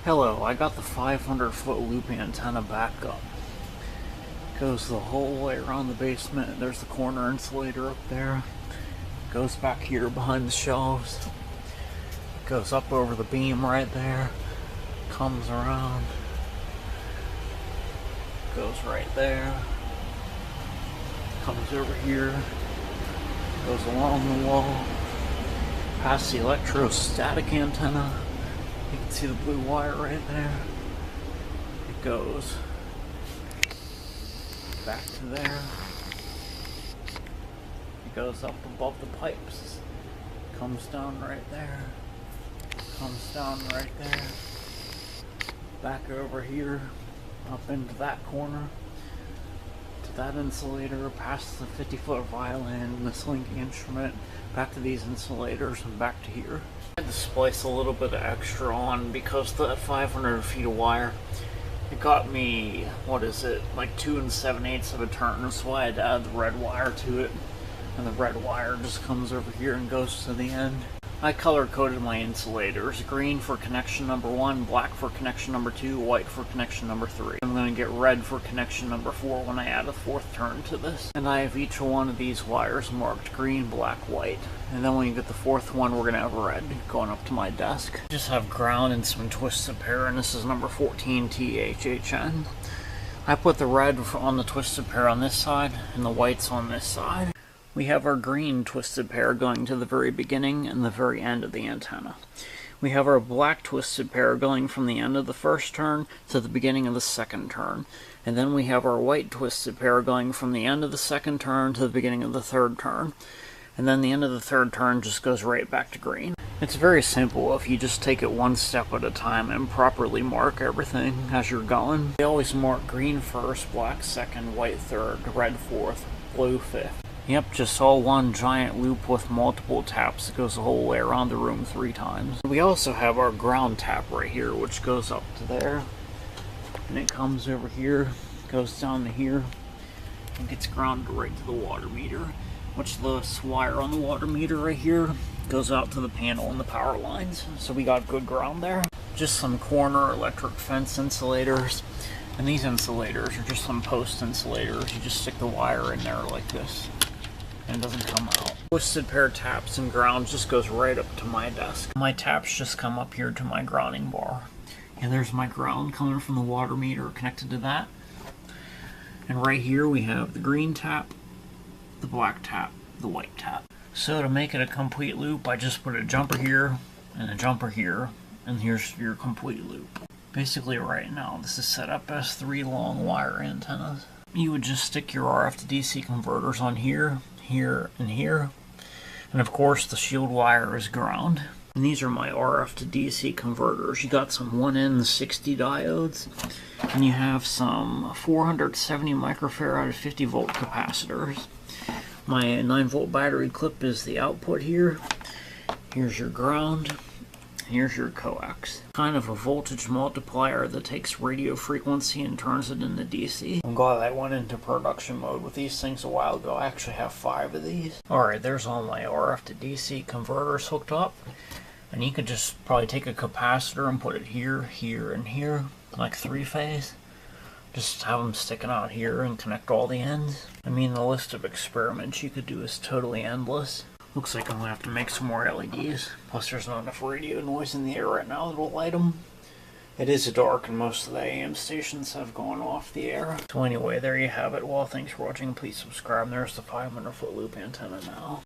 Hello, I got the 500-foot loop antenna back up. Goes the whole way around the basement. There's the corner insulator up there. Goes back here behind the shelves. Goes up over the beam right there. Comes around. Goes right there. Comes over here. Goes along the wall. Past the electrostatic antenna. You can see the blue wire right there. It goes back to there. It goes up above the pipes. Comes down right there. Comes down right there. Back over here. Up into that corner. To that insulator. Past the 50-foot violin. This linking instrument. Back to these insulators and back to here. I had to splice a little bit of extra on because the 500 feet of wire, it got me, what is it, like 2 7/8 of a turn, so I had to add the red wire to it, and the red wire just comes over here and goes to the end. I color-coded my insulators, green for connection number 1, black for connection number 2, white for connection number 3. I'm going to get red for connection number 4 when I add a 4th turn to this. And I have each one of these wires marked green, black, white. And then when you get the 4th one, we're going to have red going up to my desk. Just have ground and some twisted pair, and this is number 14 THHN. I put the red on the twisted pair on this side, and the whites on this side. We have our green twisted pair going to the very beginning and the very end of the antenna. We have our black twisted pair going from the end of the 1st turn to the beginning of the 2nd turn. And then we have our white twisted pair going from the end of the 2nd turn to the beginning of the 3rd turn. And then the end of the 3rd turn just goes right back to green. It's very simple if you just take it one step at a time and properly mark everything as you're going. We always mark green 1st, black 2nd, white 3rd, red 4th, blue 5th. Yep, just all one giant loop with multiple taps that goes the whole way around the room 3 times. We also have our ground tap right here, which goes up to there. And it comes over here, goes down to here, and gets grounded right to the water meter. Which this wire on the water meter right here goes out to the panel and the power lines. So we got good ground there. Just some corner electric fence insulators. And these insulators are just some post insulators. You just stick the wire in there like this. And it doesn't come out. Twisted pair taps and ground just goes right up to my desk. My taps just come up here to my grounding bar. And there's my ground coming from the water meter connected to that. And right here we have the green tap, the black tap, the white tap. So to make it a complete loop, I just put a jumper here and a jumper here, and here's your complete loop. Basically right now this is set up as 3 long wire antennas. You would just stick your RF to DC converters on here, here, and here. And of course the shield wire is ground. And these are my RF to DC converters. You got some 1N60 diodes, and you have some 470 microfarad 50 volt capacitors. My 9-volt battery clip is the output here. Here's your ground. Here's your coax. Kind of a voltage multiplier that takes radio frequency and turns it into DC. I'm glad I went into production mode with these things a while ago. I actually have 5 of these. Alright, there's all my RF to DC converters hooked up. And you could just probably take a capacitor and put it here, here, and here. Like 3-phase. Just have them sticking out here and connect all the ends. I mean, the list of experiments you could do is totally endless. Looks like I'm going to have to make some more LEDs. Plus there's not enough radio noise in the air right now that will light them. It is dark and most of the AM stations have gone off the air. So anyway, there you have it. Well, thanks for watching. Please subscribe. There's the 500-foot loop antenna now.